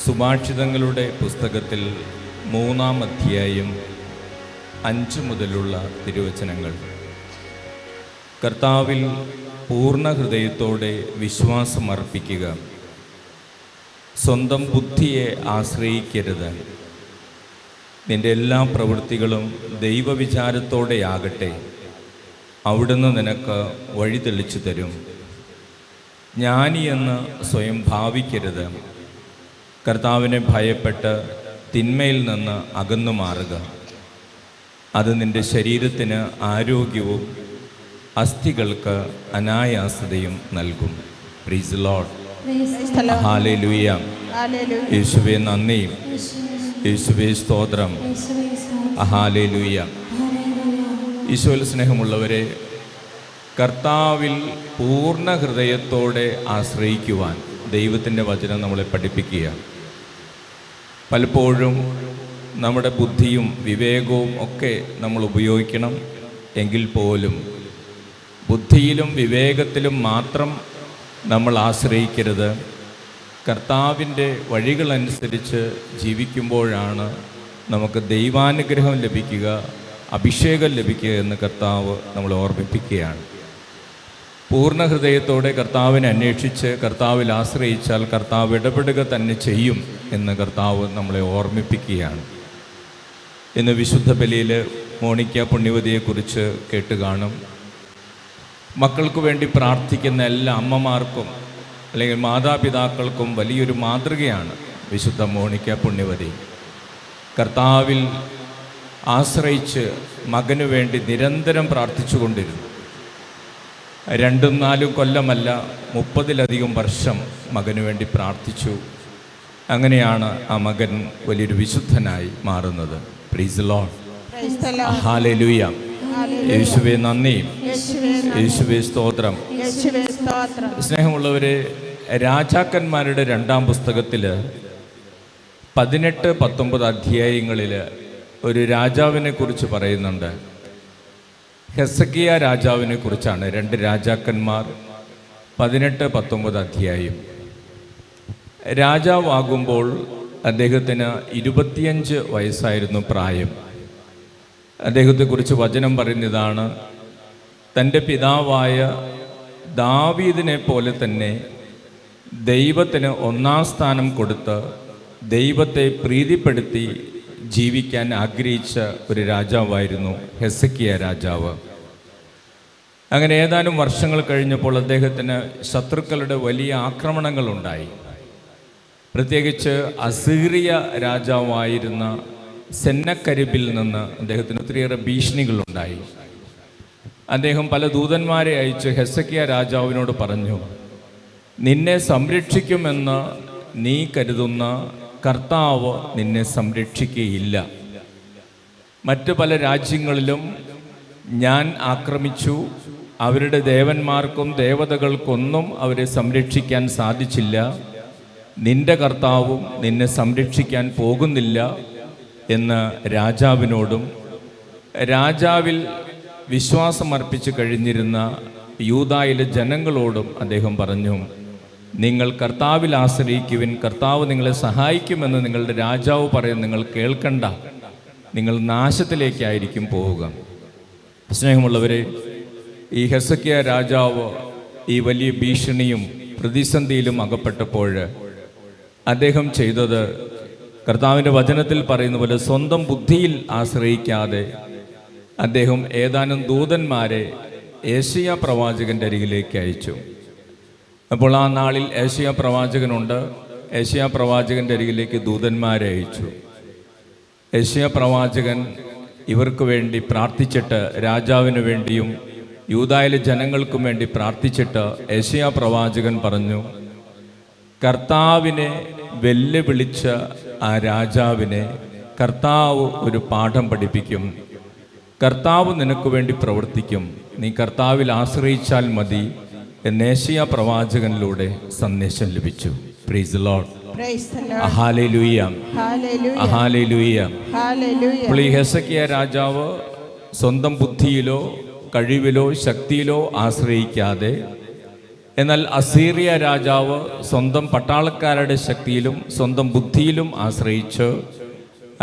സുഭാഷിതങ്ങളുടെ പുസ്തകത്തിൽ 3-ാം അധ്യായം 5 മുതലുള്ള തിരുവചനങ്ങൾ. കർത്താവിൽ പൂർണ്ണ ഹൃദയത്തോടെ വിശ്വാസമർപ്പിക്കുക. സ്വന്തം ബുദ്ധിയെ ആശ്രയിക്കരുത്. നിന്റെ എല്ലാ പ്രവൃത്തികളും ദൈവവിചാരത്തോടെയാകട്ടെ. അവിടുന്ന് നിനക്ക് വഴി തെളിച്ചു തരും. ജ്ഞാനിയെന്ന് സ്വയം ഭാവിക്കരുത്. കർത്താവിനെ ഭയപ്പെട്ട് തിന്മയിൽ നിന്ന് അകന്നു മാറുക. അത് നിന്റെ ശരീരത്തിന് ആരോഗ്യവും അസ്ഥികൾക്ക് അനായാസതയും നൽകും. Price the lord. ഹല്ലേലൂയ. യേശുവേ നന്ദി, യേശുവേ സ്തോത്രം. ഹല്ലേലൂയ. ഈശോയിൽ സ്നേഹമുള്ളവരെ, കർത്താവിൽ പൂർണ്ണ ഹൃദയത്തോടെ ആശ്രയിക്കുവാൻ ദൈവത്തിൻ്റെ വചനം നമ്മളെ പഠിപ്പിക്കുക. പലപ്പോഴും നമ്മുടെ ബുദ്ധിയും വിവേകവും ഒക്കെ നമ്മൾ ഉപയോഗിക്കണം. എങ്കിൽ പോലും ബുദ്ധിയിലും വിവേകത്തിലും മാത്രം നമ്മൾ ആശ്രയിക്കരുത്. കർത്താവിൻ്റെ വഴികളനുസരിച്ച് ജീവിക്കുമ്പോഴാണ് നമുക്ക് ദൈവാനുഗ്രഹം ലഭിക്കുക, അഭിഷേകം ലഭിക്കുക എന്ന് കർത്താവ് നമ്മളെ ഓർമ്മിപ്പിക്കുകയാണ്. പൂർണ്ണ ഹൃദയത്തോടെ കർത്താവിനെ അന്വേഷിച്ച് കർത്താവിൽ ആശ്രയിച്ചാൽ കർത്താവ് ഇടപെടുക തന്നെ ചെയ്യും എന്ന് കർത്താവ് നമ്മളെ ഓർമ്മിപ്പിക്കുകയാണ്. ഇന്ന് വിശുദ്ധ ബലിയിൽ മോണിക്ക പുണ്യവതിയെക്കുറിച്ച് കേട്ട് കാണും. മക്കൾക്ക് വേണ്ടി പ്രാർത്ഥിക്കുന്ന എല്ലാ അമ്മമാർക്കും അല്ലെങ്കിൽ മാതാപിതാക്കൾക്കും വലിയൊരു മാതൃകയാണ് വിശുദ്ധ മോണിക്ക പുണ്യവതി. കർത്താവിൽ ആശ്രയിച്ച് മകനു വേണ്ടി നിരന്തരം പ്രാർത്ഥിച്ചുകൊണ്ടിരുന്നു. 2-4 കൊല്ലമല്ല, 30-ലധികം വർഷം മകനു വേണ്ടി പ്രാർത്ഥിച്ചു. അങ്ങനെയാണ് ആ മകൻ വലിയൊരു വിശുദ്ധനായി മാറുന്നത്. Price the lord. ഹല്ലേലൂയ. യേശുവേ നന്ദി, യേശുവേ സ്തോത്രം. സ്നേഹമുള്ളവരെ, രാജാക്കന്മാരുടെ 2-ാം പുസ്തകത്തിൽ 18-19 അധ്യായങ്ങളിൽ ഒരു രാജാവിനെ കുറിച്ച് പറയുന്നുണ്ട്. ഹെസക്കിയ രാജാവിനെ കുറിച്ചാണ്. 2 രാജാക്കന്മാർ 18-19 അധ്യായം. രാജാവാകുമ്പോൾ അദ്ദേഹത്തിന് 25 വയസ്സായിരുന്നു പ്രായം. അദ്ദേഹത്തെക്കുറിച്ച് വചനം പറയുന്നതാണ്: തൻ്റെ പിതാവായ ദാവീദിനെ പോലെ തന്നെ ദൈവത്തിന് 1-ാം സ്ഥാനം കൊടുത്ത് ദൈവത്തെ പ്രീതിപ്പെടുത്തി ജീവിക്കാൻ ആഗ്രഹിച്ച ഒരു രാജാവായിരുന്നു ഹെസക്കിയ രാജാവ്. അങ്ങനെ ഏതാനും വർഷങ്ങൾ കഴിഞ്ഞപ്പോൾ അദ്ദേഹത്തിന് ശത്രുക്കളുടെ വലിയ ആക്രമണങ്ങളുണ്ടായി. പ്രത്യേകിച്ച് അസീറിയ രാജാവായിരുന്ന സെന്നക്കരിബിൽ നിന്ന് അദ്ദേഹത്തിന് ഒത്തിരിയേറെ ഭീഷണികളുണ്ടായി. അദ്ദേഹം പല ദൂതന്മാരെ അയച്ച് ഹെസക്കിയ രാജാവിനോട് പറഞ്ഞു: നിന്നെ സംരക്ഷിക്കുമെന്ന് നീ കരുതുന്ന കർത്താവ് നിന്നെ സംരക്ഷിക്കുകയില്ല. മറ്റു പല രാജ്യങ്ങളിലും ഞാൻ ആക്രമിച്ചു. അവരുടെ ദേവന്മാർക്കും ദേവതകൾക്കൊന്നും അവരെ സംരക്ഷിക്കാൻ സാധിച്ചില്ല. നിന്റെ കർത്താവും നിന്നെ സംരക്ഷിക്കാൻ പോകുന്നില്ല എന്ന് രാജാവിനോടും രാജാവിൽ വിശ്വാസമർപ്പിച്ച് കഴിഞ്ഞിരുന്ന യൂദായിലെ ജനങ്ങളോടും അദ്ദേഹം പറഞ്ഞു: നിങ്ങൾ കർത്താവിൽ ആശ്രയിക്കുവിൻ, കർത്താവ് നിങ്ങളെ സഹായിക്കുമെന്ന് നിങ്ങളുടെ രാജാവ് പറയും. നിങ്ങൾ കേൾക്കണ്ട, നിങ്ങൾ നാശത്തിലേക്കായിരിക്കും പോവുക. സ്നേഹമുള്ളവരെ, ഈ ഹെസക്കിയ രാജാവ് ഈ വലിയ ഭീഷണിയും പ്രതിസന്ധിയിലും അകപ്പെട്ടപ്പോൾ അദ്ദേഹം ചെയ്തത്, കർത്താവിൻ്റെ വചനത്തിൽ പറയുന്ന പോലെ സ്വന്തം ബുദ്ധിയിൽ ആശ്രയിക്കാതെ അദ്ദേഹം ഏതാനും ദൂതന്മാരെ ഏശയ്യാ പ്രവാചകൻ്റെ അരികിലേക്ക് അയച്ചു. അപ്പോൾ ആ നാളിൽ ഏശയ്യാ പ്രവാചകനുണ്ട്. ഏശയ്യാ പ്രവാചകൻ്റെ അരികിലേക്ക് ദൂതന്മാരെ അയച്ചു. ഏശയ്യാ പ്രവാചകൻ ഇവർക്ക് വേണ്ടി പ്രാർത്ഥിച്ചിട്ട്, രാജാവിന് വേണ്ടിയും യൂദായിലെ ജനങ്ങൾക്കും വേണ്ടി പ്രാർത്ഥിച്ചിട്ട് ഏശയ്യാ പ്രവാചകൻ പറഞ്ഞു: കർത്താവിനെ വെല്ലുവിളിച്ച ആ രാജാവിനെ കർത്താവ് ഒരു പാഠം പഠിപ്പിക്കും. കർത്താവ് നിനക്ക് വേണ്ടി പ്രവർത്തിക്കും. നീ കർത്താവിൽ ആശ്രയിച്ചാൽ മതി എന്ന് ഏശയ്യാ പ്രവാചകനിലൂടെ സന്ദേശം ലഭിച്ചു. Price the lord. Hallelujah. Hallelujah. അപ്പോൾ ഈ ഹെസക്കിയ രാജാവ് സ്വന്തം ബുദ്ധിയിലോ കഴിവിലോ ശക്തിയിലോ ആശ്രയിക്കാതെ എന്നാൽ അസീറിയ രാജാവ് സ്വന്തം പട്ടാളക്കാരുടെ ശക്തിയിലും സ്വന്തം ബുദ്ധിയിലും ആശ്രയിച്ച്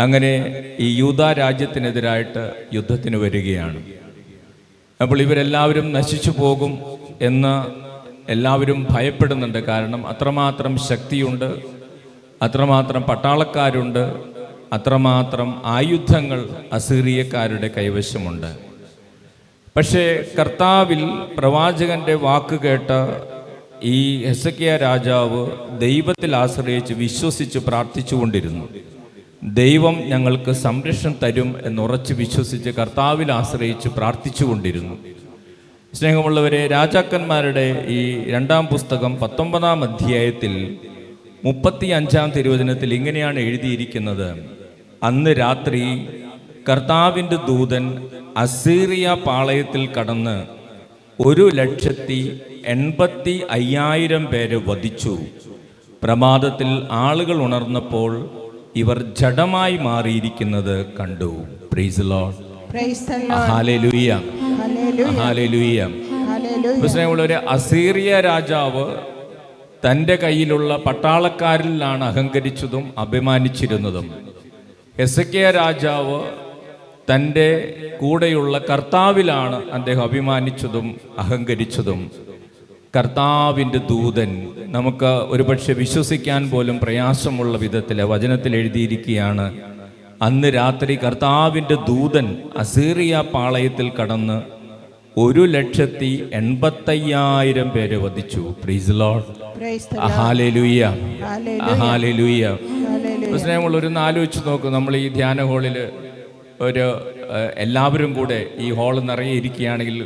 അങ്ങനെ ഈ യൂദാ രാജ്യത്തിനെതിരായിട്ട് യുദ്ധത്തിന് വരികയാണ്. അപ്പോൾ ഇവരെല്ലാവരും നശിച്ചു പോകും എന്ന് എല്ലാവരും ഭയപ്പെടുന്നുണ്ട്. കാരണം അത്രമാത്രം ശക്തിയുണ്ട്, അത്രമാത്രം പട്ടാളക്കാരുണ്ട്, അത്രമാത്രം ആയുധങ്ങൾ അസീറിയക്കാരുടെ കൈവശമുണ്ട്. പക്ഷേ കർത്താവിൽ പ്രവാചകന്റെ വാക്ക് കേട്ട ഈ ഹെസക്കിയ രാജാവ് ദൈവത്തിൽ ആശ്രയിച്ച് വിശ്വസിച്ച് പ്രാർത്ഥിച്ചുകൊണ്ടിരുന്നു. ദൈവം ഞങ്ങൾക്ക് സംരക്ഷണം തരും എന്നുറച്ച് വിശ്വസിച്ച് കർത്താവിൽ ആശ്രയിച്ച് പ്രാർത്ഥിച്ചുകൊണ്ടിരുന്നു. സ്നേഹമുള്ളവരെ, രാജാക്കന്മാരുടെ ഈ 2-ാം പുസ്തകം 19-ാം അധ്യായത്തിൽ 35-ാം തിരുവചനത്തിൽ ഇങ്ങനെയാണ് എഴുതിയിരിക്കുന്നത്: അന്ന് രാത്രി കർത്താവിൻ്റെ ദൂതൻ അസീറിയ പാളയത്തിൽ കടന്ന് 1,85,000 പേരെ വധിച്ചു. പ്രമാദത്തിൽ ആളുകൾ ഉണർന്നപ്പോൾ ഇവർ ജഡമായി മാറിയിരിക്കുന്നത് കണ്ടു. Price the lord. Hallelujah, hallelujah. ഒരു അസീറിയ രാജാവ് തൻ്റെ കയ്യിലുള്ള പട്ടാളക്കാരിലാണ് അഹങ്കരിച്ചതും അഭിമാനിച്ചിരുന്നതും. ഹെസക്കിയ രാജാവ് തൻ്റെ കൂടെയുള്ള കർത്താവിലാണ് അദ്ദേഹം അഭിമാനിച്ചതും അഹങ്കരിച്ചതും. കർത്താവിൻ്റെ ദൂതൻ, നമുക്ക് ഒരുപക്ഷെ വിശ്വസിക്കാൻ പോലും പ്രയാസമുള്ള വിധത്തിൽ വചനത്തിൽ എഴുതിയിരിക്കുകയാണ്: അന്ന് രാത്രി കർത്താവിൻ്റെ ദൂതൻ അസീറിയ പാളയത്തിൽ കടന്ന് 1,85,000 പേരെ വധിച്ചു. Praise the lord. Hallelujah, hallelujah. സ്നേഹമുള്ളവരൊന്ന് ആലോചിച്ച് നോക്കും. നമ്മൾ ഈ ധ്യാന ഹാളിൽ എല്ലാവരും കൂടെ ഈ ഹാൾ നിറയെ ഇരിക്കുകയാണെങ്കിൽ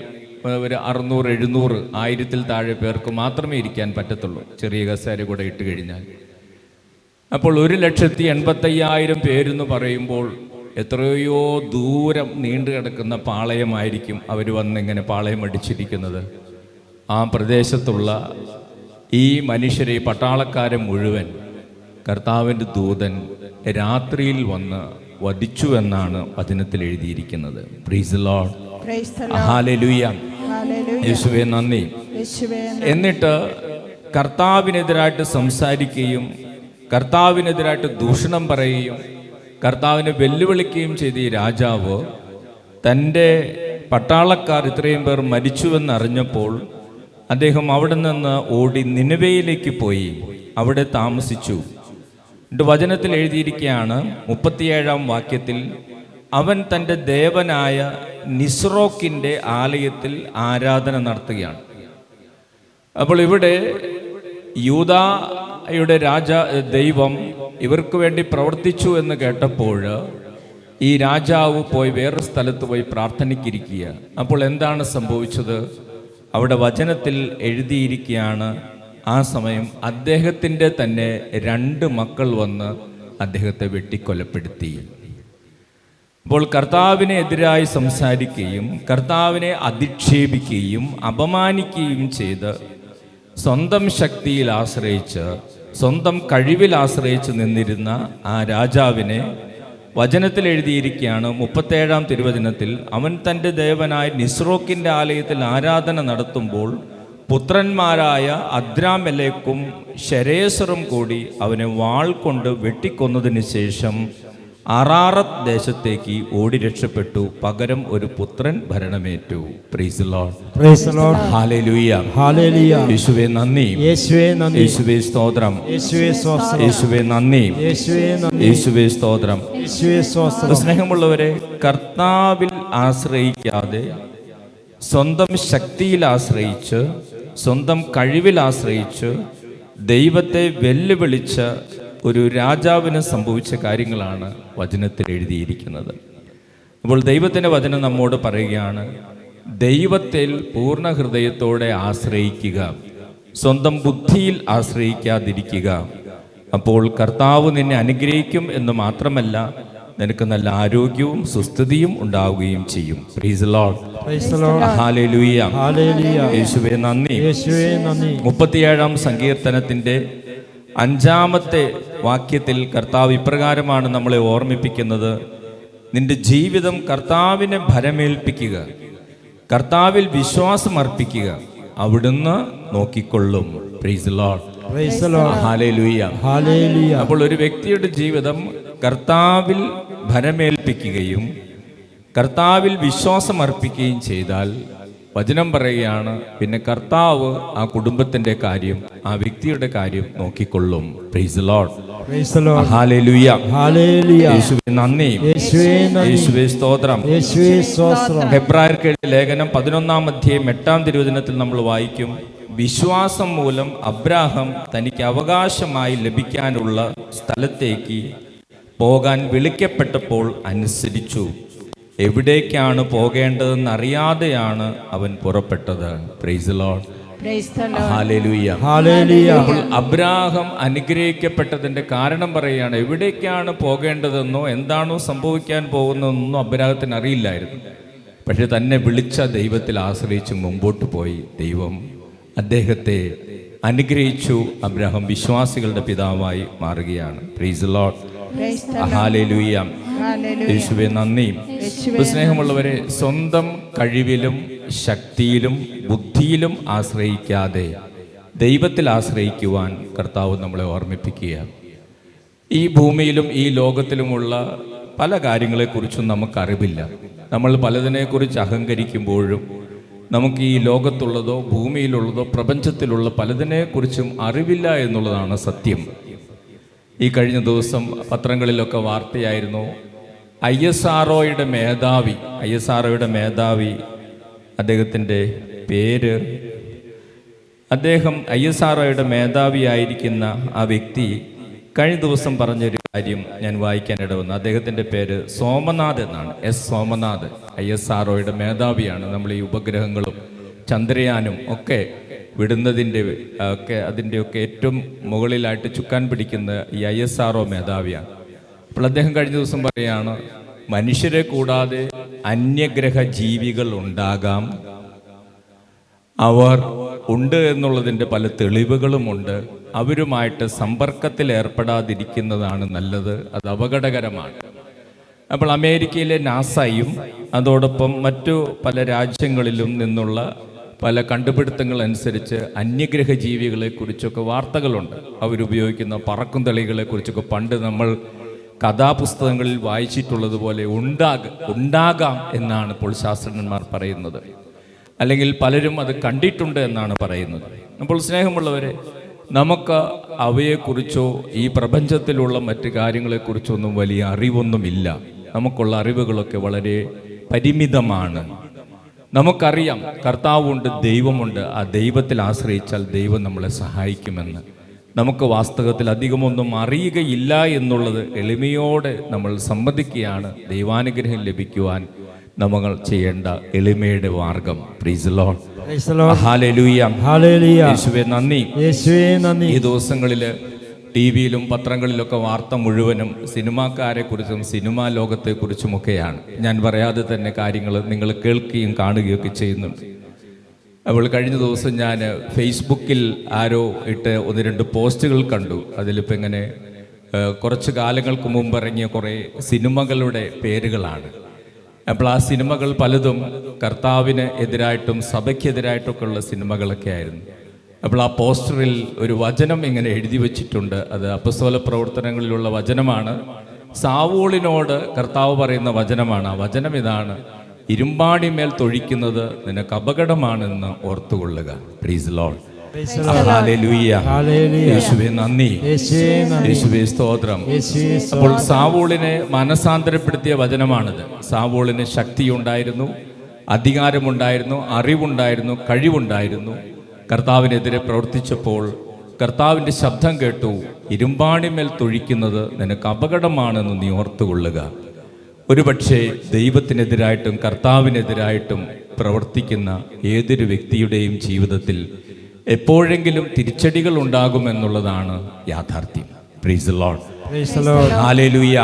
ഒരു 600, 700, 1000-ൽ താഴെ പേർക്ക് മാത്രമേ ഇരിക്കാൻ പറ്റത്തുള്ളൂ, ചെറിയ കസേര കൂടെ ഇട്ട് കഴിഞ്ഞാൽ. അപ്പോൾ 1,85,000 പേരെന്ന് പറയുമ്പോൾ എത്രയോ ദൂരം നീണ്ടു കിടക്കുന്ന പാളയമായിരിക്കും അവർ വന്നിങ്ങനെ പാളയം അടിച്ചിരിക്കുന്നത്. ആ പ്രദേശത്തുള്ള ഈ മനുഷ്യരെ, ഈ പട്ടാളക്കാരെ മുഴുവൻ കർത്താവിൻ്റെ ദൂതൻ രാത്രിയിൽ വന്ന് വധിച്ചു എന്നാണ് വചനത്തിൽ എഴുതിയിരിക്കുന്നത്. Price the lord. ഹല്ലേലൂയ. യേശുവേ നന്ദി. എന്നിട്ട് കർത്താവിനെതിരായിട്ട് സംസാരിക്കുകയും കർത്താവിനെതിരായിട്ട് ദൂഷണം പറയുകയും കർത്താവിനെ വെല്ലുവിളിക്കുകയും ചെയ്ത ഈ രാജാവ് തൻ്റെ പട്ടാളക്കാർ ഇത്രയും പേർ മരിച്ചുവെന്നറിഞ്ഞപ്പോൾ അദ്ദേഹം അവിടെ നിന്ന് ഓടി നിനവയിലേക്ക് പോയി അവിടെ താമസിച്ചു. വചനത്തിൽ എഴുതിയിരിക്കുകയാണ് 37-ാം വാക്യത്തിൽ, അവൻ തൻ്റെ ദേവനായ നിസ്രോക്കിൻ്റെ ആലയത്തിൽ ആരാധന നടത്തുകയാണ്. അപ്പോൾ ഇവിടെ യൂദായുടെ ദൈവം ഇവർക്ക് വേണ്ടി പ്രവർത്തിച്ചു എന്ന് കേട്ടപ്പോൾ ഈ രാജാവ് പോയി വേറെ സ്ഥലത്ത് പോയി പ്രാർത്ഥനയ്ക്കിരിക്കുക. അപ്പോൾ എന്താണ് സംഭവിച്ചത്? അവിടെ വചനത്തിൽ എഴുതിയിരിക്കുകയാണ്, ആ സമയം അദ്ദേഹത്തിൻ്റെ തന്നെ 2 മക്കൾ വന്ന് അദ്ദേഹത്തെ വെട്ടിക്കൊലപ്പെടുത്തി. അപ്പോൾ കർത്താവിനെ എതിരായി സംസാരിക്കുകയും കർത്താവിനെ അധിക്ഷേപിക്കുകയും അപമാനിക്കുകയും ചെയ്ത് സ്വന്തം ശക്തിയിൽ ആശ്രയിച്ച് സ്വന്തം കഴിവിൽ ആശ്രയിച്ച് നിന്നിരുന്ന ആ രാജാവിനെ വചനത്തിൽ എഴുതിയിരിക്കുകയാണ് 37-ാം തിരുവചനത്തിൽ, അവൻ തൻ്റെ ദേവനായ നിസ്രോക്കിൻ്റെ ആലയത്തിൽ ആരാധന നടത്തുമ്പോൾ പുത്രന്മാരായ അദ്രാമെലേക്കും ശരേസറും കൂടി അവനെ വാൾ കൊണ്ട് വെട്ടിക്കൊന്നതിന് ശേഷം അറാറത്ത് ദേശത്തേക്ക് ഓടി രക്ഷപ്പെട്ടു. പകരം ഒരു പുത്രൻ ഭരണമേറ്റു. Praise the lord. Praise the lord. Hallelujah, hallelujah. യേശുവേ നന്ദി, യേശുവേ നന്ദി, യേശുവേ സ്തോത്രം, യേശുവേ സ്തോത്രം, യേശുവേ നന്ദി, യേശുവേ നന്ദി, യേശുവേ സ്തോത്രം, യേശുവേ സ്തോത്രം. സ്നേഹമുള്ളവരെ, കർത്താവിൽ ആശ്രയിക്കാതെ സ്വന്തം ശക്തിയിൽ ആശ്രയിച്ച് സ്വന്തം കഴിവിൽ ആശ്രയിച്ച് ദൈവത്തെ വെല്ലുവിളിച്ച ഒരു രാജാവിന് സംഭവിച്ച കാര്യങ്ങളാണ് വചനത്തിൽ എഴുതിയിരിക്കുന്നത്. അപ്പോൾ ദൈവത്തിൻ്റെ വചനം നമ്മോട് പറയുകയാണ്, ദൈവത്തിൽ പൂർണ്ണ ഹൃദയത്തോടെ ആശ്രയിക്കുക, സ്വന്തം ബുദ്ധിയിൽ ആശ്രയിക്കാതിരിക്കുക. അപ്പോൾ കർത്താവ് നിന്നെ അനുഗ്രഹിക്കും എന്ന് മാത്രമല്ല, നിനക്ക് നല്ല ആരോഗ്യവും സുസ്ഥിതിയും ഉണ്ടാവുകയും ചെയ്യും. Price the lord. Praise the lord. Hallelujah, hallelujah. യേശുവേ നന്ദി, യേശുവേ നന്ദി. 37-ാം സങ്കീർത്തനത്തിൻ്റെ 5-ാമത്തെ വാക്യത്തിൽ കർത്താവ് ഇപ്രകാരമാണ് നമ്മളെ ഓർമ്മിപ്പിക്കുന്നത്: നിന്റെ ജീവിതം കർത്താവിനെ ഭരമേൽപ്പിക്കുക, കർത്താവിൽ വിശ്വാസം അർപ്പിക്കുക, അവിടുന്ന് നോക്കിക്കൊള്ളും. Praise Lord. Praise the Lord. Hallelujah. Hallelujah. അപ്പോൾ ഒരു വ്യക്തിയുടെ ജീവിതം കർത്താവിൽ ഭരമേൽപ്പിക്കുകയും കർത്താവിൽ വിശ്വാസം അർപ്പിക്കുകയും ചെയ്താൽ വചനം പറയുകയാണ്, പിന്നെ കർത്താവ് ആ കുടുംബത്തിന്റെ കാര്യം, ആ വ്യക്തിയുടെ കാര്യം നോക്കിക്കൊള്ളും. Praise Lord. Praise the Lord. Hallelujah. Hallelujah. യേശുവേ നന്ദി. യേശുവേ നന്ദി. യേശുവേ സ്തോത്രം. യേശുവേ സ്തോത്രം. ഹെബ്രായർക്ക് എഴുതിയ ലേഖനം 11-8 നമ്മൾ വായിക്കും, വിശ്വാസം മൂലം അബ്രാഹാം തനിക്ക് അവകാശമായി ലഭിക്കാനുള്ള സ്ഥലത്തേക്ക് പോകാൻ വിളിക്കപ്പെട്ടപ്പോൾ അനുസരിച്ചു. എവിടേക്കാണ് പോകേണ്ടതെന്ന് അറിയാതെയാണ് അവൻ പുറപ്പെട്ടത്. Praise Lord. ഹല്ലേലൂയ. Hallelujah. അപ്പോൾ അബ്രാഹാം അനുഗ്രഹിക്കപ്പെട്ടതിന്റെ കാരണം പറയുകയാണ്, എവിടേക്കാണ് പോകേണ്ടതെന്നോ എന്താണോ സംഭവിക്കാൻ പോകുന്നതെന്നോ അബ്രാഹത്തിന് അറിയില്ലായിരുന്നു. പക്ഷെ തന്നെ വിളിച്ച ദൈവത്തിൽ ആശ്രയിച്ച് മുമ്പോട്ട് പോയി ദൈവം അദ്ദേഹത്തെ അനുഗ്രഹിച്ചു. അബ്രാഹാം വിശ്വാസികളുടെ പിതാവായി മാറുകയാണ്. Praise Lord. ഹല്ലേലൂയ. യേശുവേ നന്ദി. സ്നേഹമുള്ളവരെ, സ്വന്തം കഴിവിലും ശക്തിയിലും ബുദ്ധിയിലും ആശ്രയിക്കാതെ ദൈവത്തിൽ ആശ്രയിക്കുവാൻ കർത്താവ് നമ്മളെ ഓർമ്മിപ്പിക്കുകയാണ്. ഈ ഭൂമിയിലും ഈ ലോകത്തിലുമുള്ള പല കാര്യങ്ങളെക്കുറിച്ചും നമുക്കറിവില്ല. നമ്മൾ പലതിനെക്കുറിച്ച് അഹങ്കരിക്കുമ്പോഴും നമുക്ക് ഈ ലോകത്തുള്ളതോ ഭൂമിയിലുള്ളതോ പ്രപഞ്ചത്തിലുള്ള പലതിനെക്കുറിച്ചും അറിവില്ല എന്നുള്ളതാണ് സത്യം. ഈ കഴിഞ്ഞ ദിവസം പത്രങ്ങളിലൊക്കെ വാർത്തയായിരുന്നു, ISROയുടെ മേധാവി അദ്ദേഹത്തിൻ്റെ പേര്, അദ്ദേഹം ISROയുടെ മേധാവിയായിരിക്കുന്ന ആ വ്യക്തി കഴിഞ്ഞ ദിവസം പറഞ്ഞൊരു കാര്യം ഞാൻ വായിക്കാനിട വന്നു. അദ്ദേഹത്തിൻ്റെ പേര് സോമനാഥ് എന്നാണ്. സോമനാഥ് ISROയുടെ മേധാവിയാണ്. നമ്മൾ ഈ ഉപഗ്രഹങ്ങളും ചന്ദ്രയാനും ഒക്കെ വിടുന്നതിൻ്റെ അതിൻ്റെയൊക്കെ ഏറ്റവും മുകളിലായിട്ട് ചുക്കാൻ പിടിക്കുന്ന ഈ ISRO മേധാവിയാണ്. അപ്പോൾ അദ്ദേഹം കഴിഞ്ഞ ദിവസം പറയുകയാണ്, മനുഷ്യരെ കൂടാതെ അന്യഗ്രഹ ജീവികൾ ഉണ്ടാകാം, അവർ ഉണ്ട് എന്നുള്ളതിൻ്റെ പല തെളിവുകളുമുണ്ട്. അവരുമായിട്ട് സമ്പർക്കത്തിൽ ഏർപ്പെടാതിരിക്കുന്നതാണ് നല്ലത്, അത് അപകടകരമാണ്. അപ്പോൾ അമേരിക്കയിലെ നാസയും അതോടൊപ്പം മറ്റു പല രാജ്യങ്ങളിലും നിന്നുള്ള പല കണ്ടുപിടുത്തങ്ങൾ അനുസരിച്ച് അന്യഗ്രഹ ജീവികളെക്കുറിച്ചൊക്കെ വാർത്തകളുണ്ട്. അവരുപയോഗിക്കുന്ന പറക്കും തെളികളെക്കുറിച്ചൊക്കെ പണ്ട് നമ്മൾ കഥാപുസ്തകങ്ങളിൽ വായിച്ചിട്ടുള്ളതുപോലെ ഉണ്ടാകാം എന്നാണ് ഇപ്പോൾ ശാസ്ത്രജ്ഞന്മാർ പറയുന്നത്, അല്ലെങ്കിൽ പലരും അത് കണ്ടിട്ടുണ്ട് എന്നാണ് പറയുന്നത്. അപ്പോൾ സ്നേഹമുള്ളവരെ, നമുക്ക് അവയെക്കുറിച്ചോ ഈ പ്രപഞ്ചത്തിലുള്ള മറ്റ് കാര്യങ്ങളെക്കുറിച്ചൊന്നും വലിയ അറിവൊന്നുമില്ല. നമുക്കുള്ള അറിവുകളൊക്കെ വളരെ പരിമിതമാണ്. നമുക്കറിയാം കർത്താവുണ്ട്, ദൈവമുണ്ട്. ആ ദൈവത്തിൽ ആശ്രയിച്ചാൽ ദൈവം നമ്മളെ സഹായിക്കുമെന്ന്. നമുക്ക് വാസ്തവത്തിൽ അധികമൊന്നും അറിയുകയില്ല എന്നുള്ളത് എളിമയോടെ നമ്മൾ സമ്മതിക്കുകയാണ് ദൈവാനുഗ്രഹം ലഭിക്കുവാൻ നമ്മൾ ചെയ്യേണ്ട എളിമയുടെ മാർഗം. Praise Lord. ഹല്ലേലൂയ. യേശുവേ നന്ദി. ഈ ദിവസങ്ങളിൽ TV-യിലും പത്രങ്ങളിലൊക്കെ വാർത്ത മുഴുവനും സിനിമാക്കാരെക്കുറിച്ചും സിനിമാ ലോകത്തെക്കുറിച്ചുമൊക്കെയാണ്. ഞാൻ പറയാതെ തന്നെ കാര്യങ്ങൾ നിങ്ങൾ കേൾക്കുകയും കാണുകയൊക്കെ ചെയ്യുന്നുണ്ട്. അപ്പോൾ കഴിഞ്ഞ ദിവസം ഞാൻ ഫേസ്ബുക്കിൽ ആരോ ഇട്ട് 1-2 പോസ്റ്റുകൾ കണ്ടു. അതിലിപ്പോൾ ഇങ്ങനെ കുറച്ച് കാലങ്ങൾക്ക് മുമ്പ് ഇറങ്ങിയ കുറേ സിനിമകളുടെ പേരുകളാണ്. അപ്പോൾ ആ സിനിമകൾ പലതും കർത്താവിന് എതിരായിട്ടും സഭയ്ക്കെതിരായിട്ടൊക്കെ ഉള്ള സിനിമകളൊക്കെ ആയിരുന്നു. അപ്പോൾ ആ പോസ്റ്ററിൽ ഒരു വചനം ഇങ്ങനെ എഴുതി വച്ചിട്ടുണ്ട്. അത് അപ്പസ്തോല പ്രവർത്തനങ്ങളിലുള്ള വചനമാണ്. സാവൂളിനോട് കർത്താവ് പറയുന്ന വചനമാണ്. ആ വചനം ഇതാണ്: ഇരുമ്പാണിമേൽ തൊഴിക്കുന്നത് നിനക്ക് അപകടമാണെന്ന് ഓർത്തുകൊള്ളുക. Praise Lord. ഹല്ലേലൂയ. യേശുവേ നന്ദി. യേശുവേ സ്തോത്രം. അപ്പോൾ സാവൂളിനെ മനസാന്തരപ്പെടുത്തിയ വചനമാണിത്. സാവൂളിന് ശക്തിയുണ്ടായിരുന്നു, അധികാരമുണ്ടായിരുന്നു, അറിവുണ്ടായിരുന്നു, കഴിവുണ്ടായിരുന്നു. കർത്താവിനെതിരെ പ്രവർത്തിച്ചപ്പോൾ കർത്താവിൻ്റെ ശബ്ദം കേട്ടു, ഇരുമ്പാണിമേൽ തൊഴിക്കുന്നത് നിനക്ക് അപകടമാണെന്ന് നീ ഓർത്തുകൊള്ളുക. ഒരുപക്ഷെ ദൈവത്തിനെതിരായിട്ടും കർത്താവിനെതിരായിട്ടും പ്രവർത്തിക്കുന്ന ഏതൊരു വ്യക്തിയുടെയും ജീവിതത്തിൽ എപ്പോഴെങ്കിലും തിരിച്ചടികൾ ഉണ്ടാകുമെന്നുള്ളതാണ് യാഥാർത്ഥ്യം. Praise Lord. ഹല്ലേലൂയ.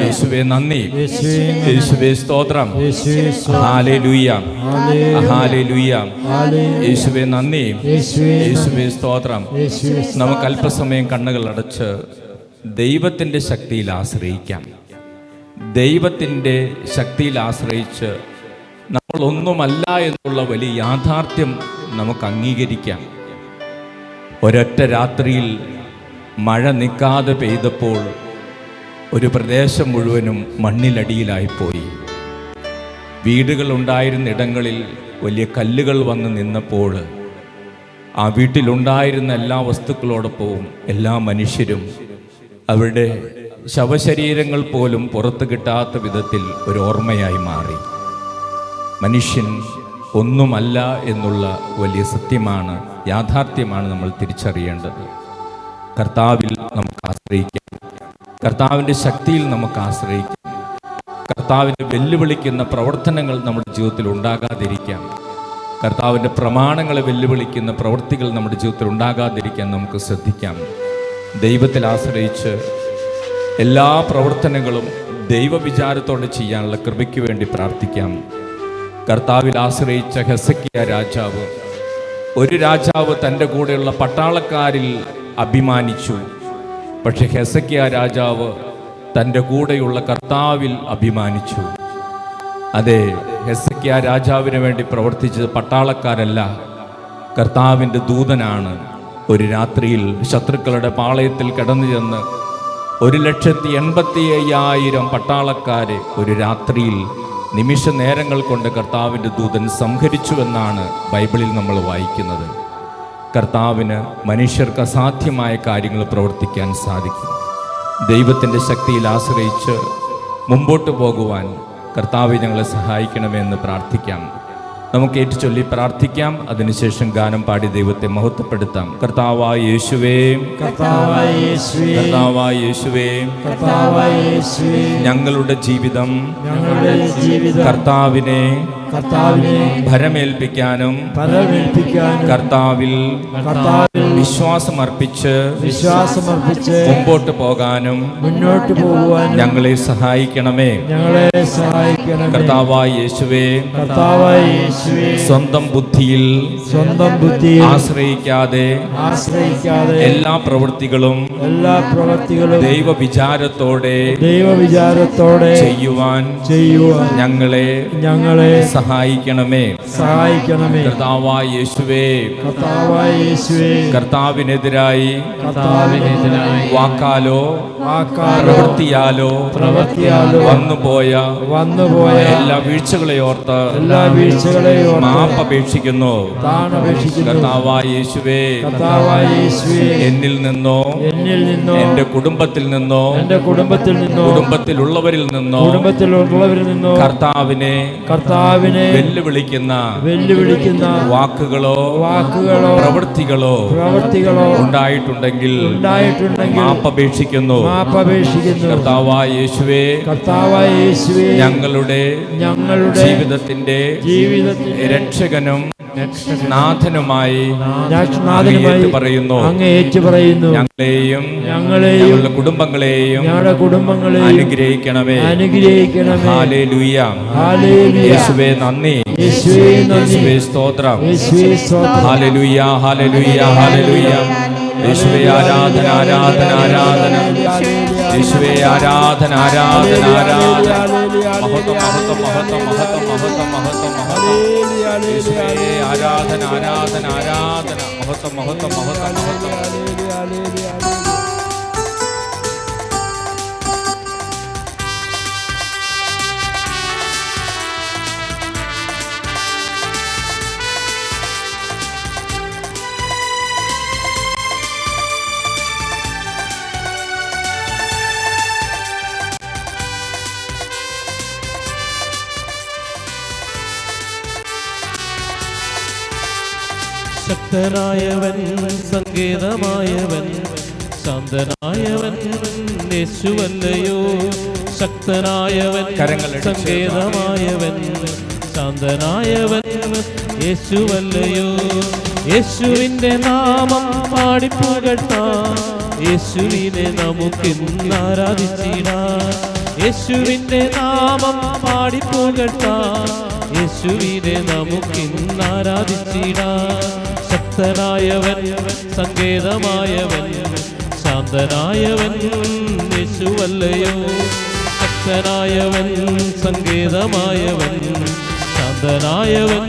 യേശുവേ നന്ദി. യേശുവേ സ്തോത്രം. ഹല്ലേലൂയ. ഹല്ലേലൂയ. യേശുവേ നന്ദി. യേശുവേ സ്തോത്രം. നമുക്ക് അല്പസമയം കണ്ണുകൾ അടച്ച് ദൈവത്തിൻ്റെ ശക്തിയിൽ ആശ്രയിക്കാം. ദൈവത്തിൻ്റെ ശക്തിയിൽ ആശ്രയിച്ച് നമ്മളൊന്നുമല്ല എന്നുള്ള വലിയ യാഥാർത്ഥ്യം നമുക്ക് അംഗീകരിക്കാം. ഒരൊറ്റ രാത്രിയിൽ മഴ നിൽക്കാതെ പെയ്തപ്പോൾ ഒരു പ്രദേശം മുഴുവനും മണ്ണിലടിയിലായിപ്പോയി. വീടുകളുണ്ടായിരുന്ന ഇടങ്ങളിൽ വലിയ കല്ലുകൾ വന്ന് നിന്നപ്പോൾ ആ വീട്ടിലുണ്ടായിരുന്ന എല്ലാ വസ്തുക്കളോടൊപ്പവും എല്ലാ മനുഷ്യരും അവരുടെ ശവശരീരങ്ങൾ പോലും പുറത്തു കിട്ടാത്ത വിധത്തിൽ ഒരു ഓർമ്മയായി മാറി. മനുഷ്യൻ ഒന്നുമല്ല എന്നുള്ള വലിയ സത്യമാണ്, യാഥാർത്ഥ്യമാണ് നമ്മൾ തിരിച്ചറിയേണ്ടത്. കർത്താവിൽ നമുക്ക് ആശ്രയിക്കാം, കർത്താവിൻ്റെ ശക്തിയിൽ നമുക്ക് ആശ്രയിക്കാം. കർത്താവിനെ വെല്ലുവിളിക്കുന്ന പ്രവർത്തനങ്ങൾ നമ്മുടെ ജീവിതത്തിൽ ഉണ്ടാകാതിരിക്കാം. കർത്താവിൻ്റെ പ്രമാണങ്ങളെ വെല്ലുവിളിക്കുന്ന പ്രവൃത്തികൾ നമ്മുടെ ജീവിതത്തിൽ ഉണ്ടാകാതിരിക്കാൻ നമുക്ക് ശ്രദ്ധിക്കാം. ദൈവത്തിൽ ആശ്രയിച്ച് എല്ലാ പ്രവർത്തനങ്ങളും ദൈവവിചാരത്തോടെ ചെയ്യാനുള്ള കൃപയ്ക്ക് വേണ്ടി പ്രാർത്ഥിക്കാം. കർത്താവിൽ ആശ്രയിച്ച ഹെസക്കിയ രാജാവ്, ഒരു രാജാവ് തൻ്റെ കൂടെയുള്ള പട്ടാളക്കാരിൽ അഭിമാനിച്ചു. പക്ഷെ ഹെസക്കിയ രാജാവ് തൻ്റെ കൂടെയുള്ള കർത്താവിൽ അഭിമാനിച്ചു. അതെ, ഹെസക്കിയ രാജാവിന് വേണ്ടി പ്രവർത്തിച്ചത് പട്ടാളക്കാരല്ല, കർത്താവിൻ്റെ ദൂതനാണ്. ഒരു രാത്രിയിൽ ശത്രുക്കളുടെ പാളയത്തിൽ കടന്നു ചെന്ന് 1,85,000 പട്ടാളക്കാരെ ഒരു രാത്രിയിൽ നിമിഷ നേരങ്ങൾ കൊണ്ട് കർത്താവിൻ്റെ ദൂതൻ സംഹരിച്ചുവെന്നാണ് ബൈബിളിൽ നമ്മൾ വായിക്കുന്നത്. കർത്താവിന് മനുഷ്യർക്ക് അസാധ്യമായ കാര്യങ്ങൾ പ്രവർത്തിക്കാൻ സാധിക്കും. ദൈവത്തിൻ്റെ ശക്തിയിൽ ആശ്രയിച്ച് മുമ്പോട്ട് പോകുവാൻ കർത്താവ് ഞങ്ങളെ സഹായിക്കണമെന്ന് പ്രാർത്ഥിക്കാം. നമുക്ക് ഏറ്റുചൊല്ലി പ്രാർത്ഥിക്കാം. അതിനുശേഷം ഗാനം പാടി ദൈവത്തെ മഹത്വപ്പെടുത്താം. കർത്താവായ യേശുവേ, കർത്താവായ യേശുവേ, കർത്താവായ യേശുവേ, കർത്താവായ യേശുവേ, ഞങ്ങളുടെ ജീവിതം കർത്താവിനെ ഭരമേൽപ്പിക്കാനും കർത്താവിൽ വിശ്വാസമർപ്പിച്ച് മുമ്പോട്ട് പോകാനും ഞങ്ങളെ സഹായിക്കണമേ. കർത്താവായ യേശുവേ, സ്വന്തം ബുദ്ധിയിൽ ആശ്രയിക്കാതെ എല്ലാ പ്രവൃത്തികളും ദൈവവിചാരത്തോടെ ചെയ്യുവാൻ ഞങ്ങളെ സഹായിക്കണമേ. കർത്താവായ യേശുവേ, കർത്താവിനെതിരായി വാക്കാലോ പ്രവൃത്തിയാലോ വന്നുപോയ എല്ലാ വീഴ്ചകളെ ഓർത്ത് മാപ്പപേക്ഷിക്കുന്നു. കർത്താവായ യേശുവേ, എന്നിൽ നിന്നോ എന്റെ കുടുംബത്തിൽ നിന്നോ കുടുംബത്തിലുള്ളവരിൽ നിന്നോ കർത്താവിനെ വെല്ലുവിളിക്കുന്ന വാക്കുകളോ പ്രവൃത്തികളോ ഉണ്ടായിട്ടുണ്ടെങ്കിൽ മാപ്പപേക്ഷിക്കുന്നു. കർത്താവായ യേശുവേ, ഞങ്ങളുടെ ജീവിതത്തിന്റെ രക്ഷകനും നാഥനുമായി പറയുന്നു. ഞങ്ങളെയും ഞങ്ങളുടെ കുടുംബങ്ങളെയും അനുഗ്രഹിക്കണമേ. ഹല്ലേലൂയ. യേശുവേ നന്ദി, യേശുവേ സ്തോത്രം. Hallelujah, hallelujah, hallelujah. യേശുവേ ആരാധന, ആരാധന, ആരാധന. യേശുവേ ആരാധന, ആരാധന, ആരാധന. മഹത്വം, മഹത്വം, മഹത്വം, മഹത്വം, മഹത്വം, മഹത്വം, മഹത്വം. യേശുവേ ആരാധന, ആരാധന, ആരാധന. മഹത്വം, മഹത്വം, മഹത്വം, മഹത്വം. ശക്തനായവൻ, സങ്കേതമായവൻ, ശാന്തനായവൻ യേശുവല്ലയോ. ശക്തനായവൻ, സങ്കേതമായവൻ, ശാന്തനായവൻ യേശുവല്ലയോ. യേശുവിൻ്റെ നാമം പാടിപ്പുകഴ്ത്താം, യേശുവിനെ നമുക്കിന്ന് ആരാധിച്ചിടാം. യേശുവിൻ്റെ നാമം പാടിപ്പുകഴ്ത്താം, യേശുവിനെ നമുക്കിന്ന് ആരാധിച്ചിടാം. ശക്തനായവൻ, സങ്കേതമായവൻ, ശാന്തനായവൻ യേശുവല്ലയോ. ശക്തനായവൻ, സങ്കേതമായവൻ, ശാന്തനായവൻ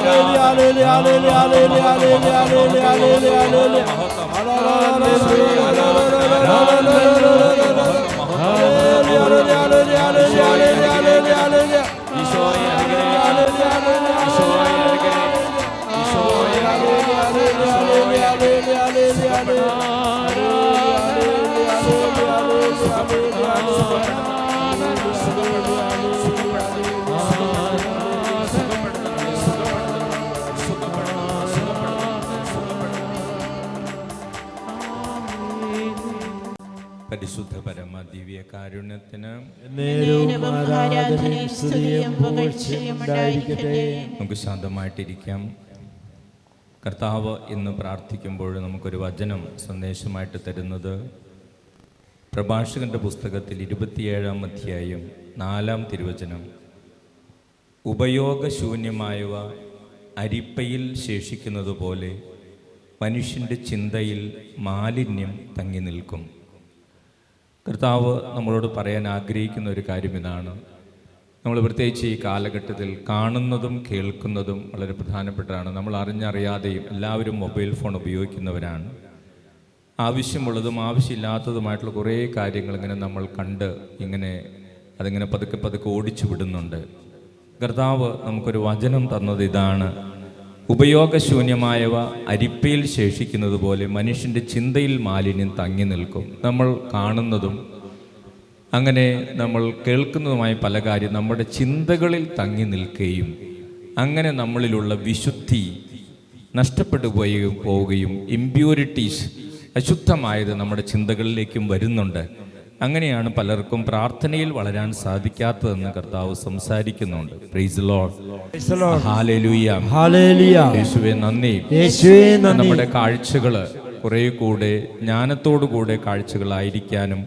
പരിശുദ്ധ പരമ ദിവ്യ കാരുണ്യത്തിന് നമുക്ക് ശാന്തമായിട്ടിരിക്കാം. കർത്താവ് ഇന്ന് പ്രാർത്ഥിക്കുമ്പോൾ നമുക്കൊരു വചനം സന്ദേശമായിട്ട് തരുന്നത് പ്രഭാഷകന്റെ പുസ്തകത്തിൽ 27-ാം അധ്യായം 4-ാം തിരുവചനം. ഉപയോഗശൂന്യമായവ അരിപ്പയിൽ ശേഷിക്കുന്നത് പോലെ മനുഷ്യൻ്റെ ചിന്തയിൽ മാലിന്യം തങ്ങി നിൽക്കും. കർത്താവ് നമ്മളോട് പറയാൻ ആഗ്രഹിക്കുന്ന ഒരു കാര്യം ഇതാണ്. നമ്മൾ പ്രത്യേകിച്ച് ഈ കാലഘട്ടത്തിൽ കാണുന്നതും കേൾക്കുന്നതും വളരെ പ്രധാനപ്പെട്ടതാണ്. നമ്മൾ അറിഞ്ഞറിയാതെയും എല്ലാവരും മൊബൈൽ ഫോൺ ഉപയോഗിക്കുന്നവരാണ്. ആവശ്യമുള്ളതും ആവശ്യമില്ലാത്തതുമായിട്ടുള്ള കുറേ കാര്യങ്ങൾ ഇങ്ങനെ നമ്മൾ കണ്ട് അതിങ്ങനെ പതുക്കെ പതുക്കെ ഓടിച്ചു വിടുന്നുണ്ട്. കർത്താവ് നമുക്കൊരു വചനം തന്നത് ഇതാണ്: ഉപയോഗശൂന്യമായവ അരിപ്പയിൽ ശേഷിക്കുന്നത് പോലെ മനുഷ്യൻ്റെ ചിന്തയിൽ മാലിന്യം തങ്ങി നിൽക്കും. നമ്മൾ കാണുന്നതും അങ്ങനെ നമ്മൾ കേൾക്കുന്നതുമായ പല കാര്യം നമ്മുടെ ചിന്തകളിൽ തങ്ങി നിൽക്കുകയും അങ്ങനെ നമ്മളിലുള്ള വിശുദ്ധി നഷ്ടപ്പെട്ടു പോവുകയും ഇമ്പ്യൂരിറ്റീസ്, അശുദ്ധമായത് നമ്മുടെ ചിന്തകളിലേക്കും വരുന്നുണ്ട്. അങ്ങനെയാണ് പലർക്കും പ്രാർത്ഥനയിൽ വളരാൻ സാധിക്കാത്തതെന്ന് കർത്താവ് സംസാരിക്കുന്നുണ്ട്. പ്രൈസ് ലോർഡ്, ഹല്ലേലൂയ, യേശുവേ നന്ദി. നമ്മുടെ കാഴ്ചകള് കുറെ കൂടെ ജ്ഞാനത്തോടുകൂടെ കാഴ്ചകളായിരിക്കാനും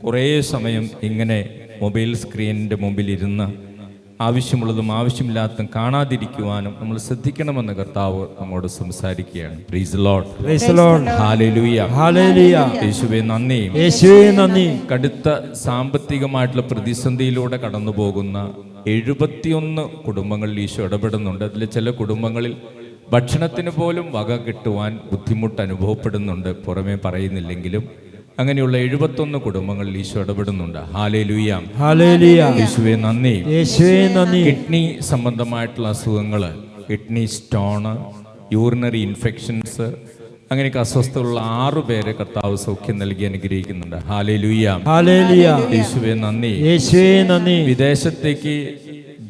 കുറേ സമയം ഇങ്ങനെ മൊബൈൽ സ്ക്രീനിൻ്റെ മുമ്പിൽ ഇരുന്ന് ആവശ്യമുള്ളതും ആവശ്യമില്ലാത്തതും കാണാതിരിക്കുവാനും നമ്മൾ ശ്രദ്ധിക്കണമെന്ന് കർത്താവ് നമ്മോട് സംസാരിക്കുകയാണ്. പ്രൈസ് ലോർഡ്, ഹല്ലേലൂയ, യേശുവേ നന്ദി, യേശുവേ നന്ദി. കടുത്ത സാമ്പത്തികമായിട്ടുള്ള പ്രതിസന്ധിയിലൂടെ കടന്നു പോകുന്ന 71 കുടുംബങ്ങളിൽ ഈശോ ഇടപെടുന്നുണ്ട്. അതിൽ ചില കുടുംബങ്ങളിൽ ഭക്ഷണത്തിന് പോലും വക കിട്ടുവാൻ ബുദ്ധിമുട്ട് അനുഭവപ്പെടുന്നുണ്ട്, പുറമേ പറയുന്നില്ലെങ്കിലും. അങ്ങനെയുള്ള 71 കുടുംബങ്ങളിൽ ഈശോ ഇടപെടുന്നുണ്ട്. ഹല്ലേലൂയ, യേശുവേ നന്ദി, യേശുവേ നന്ദി. കിഡ്നി സംബന്ധമായിട്ടുള്ള അസുഖങ്ങൾ, കിഡ്നി സ്റ്റോണ്, യൂറിനറി ഇൻഫെക്ഷൻസ്, അങ്ങനെയൊക്കെ അസ്വസ്ഥതയുള്ള 6 പേരെ കർത്താവ് സൗഖ്യം നൽകി അനുഗ്രഹിക്കുന്നുണ്ട്. ഹല്ലേലൂയ, യേശുവേ നന്ദി, യേശുവേ നന്ദി. വിദേശത്തേക്ക്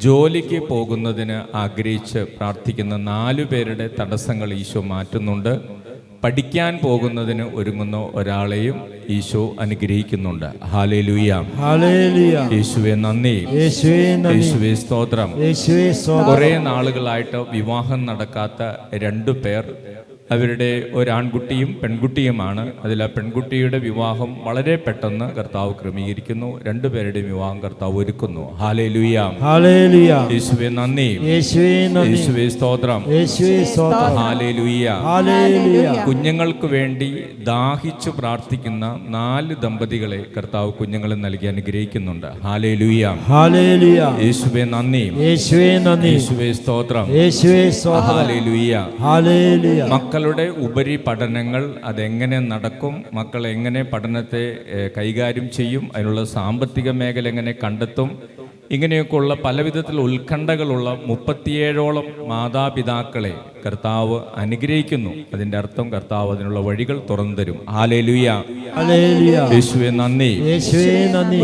ജോലിക്ക് പോകുന്നതിന് ആഗ്രഹിച്ച് പ്രാർത്ഥിക്കുന്ന 4 പേരുടെ തടസ്സങ്ങൾ ഈശോ മാറ്റുന്നുണ്ട്. പഠിക്കാൻ പോകുന്നതിന് ഒരുങ്ങുന്ന ഒരാളെയും ഈശോ അനുഗ്രഹിക്കുന്നുണ്ട്. ഹല്ലേലൂയ, യേശുവേ നന്ദി, യേശുവേ സ്തോത്രം. കുറെ നാളുകളായിട്ട് വിവാഹം നടക്കാത്ത 2 പേർ, അവരുടെ ഒരാൺകുട്ടിയും പെൺകുട്ടിയുമാണ്. അതിൽ ആ പെൺകുട്ടിയുടെ വിവാഹം വളരെ പെട്ടെന്ന് കർത്താവ് ക്രമീകരിക്കുന്നു. 2 പേരുടെയും വിവാഹം കർത്താവ് ഒരുക്കുന്നു. ഹല്ലേലൂയ, യേശുവേ നന്ദി, യേശുവേ സ്തോത്രം. ഹല്ലേലൂയ. കുഞ്ഞുങ്ങൾക്ക് വേണ്ടി ദാഹിച്ചു പ്രാർത്ഥിക്കുന്ന 4 ദമ്പതികളെ കർത്താവ് കുഞ്ഞുങ്ങളെ നൽകി അനുഗ്രഹിക്കുന്നുണ്ട്. ഹല്ലേലൂയ, യേശുവേ നന്ദി, യേശുവേ സ്തോത്രം. ഹല്ലേലൂയ. മക്കളുടെ ഉപരി പഠനങ്ങൾ അതെങ്ങനെ നടക്കും, മക്കൾ എങ്ങനെ പഠനത്തെ കൈകാര്യം ചെയ്യും, അതിനുള്ള സാമ്പത്തിക മേഖല എങ്ങനെ കണ്ടെത്തും, ഇങ്ങനെയൊക്കെയുള്ള പലവിധത്തിലുള്ള ഉത്കണ്ഠകളുള്ള 37ഓളം മാതാപിതാക്കളെ കർത്താവ് അനുഗ്രഹിക്കുന്നു. അതിൻ്റെ അർത്ഥം കർത്താവ് അതിനുള്ള വഴികൾ തുറന്നു തരും. ഹല്ലേലൂയ, യേശുവേ നന്ദി.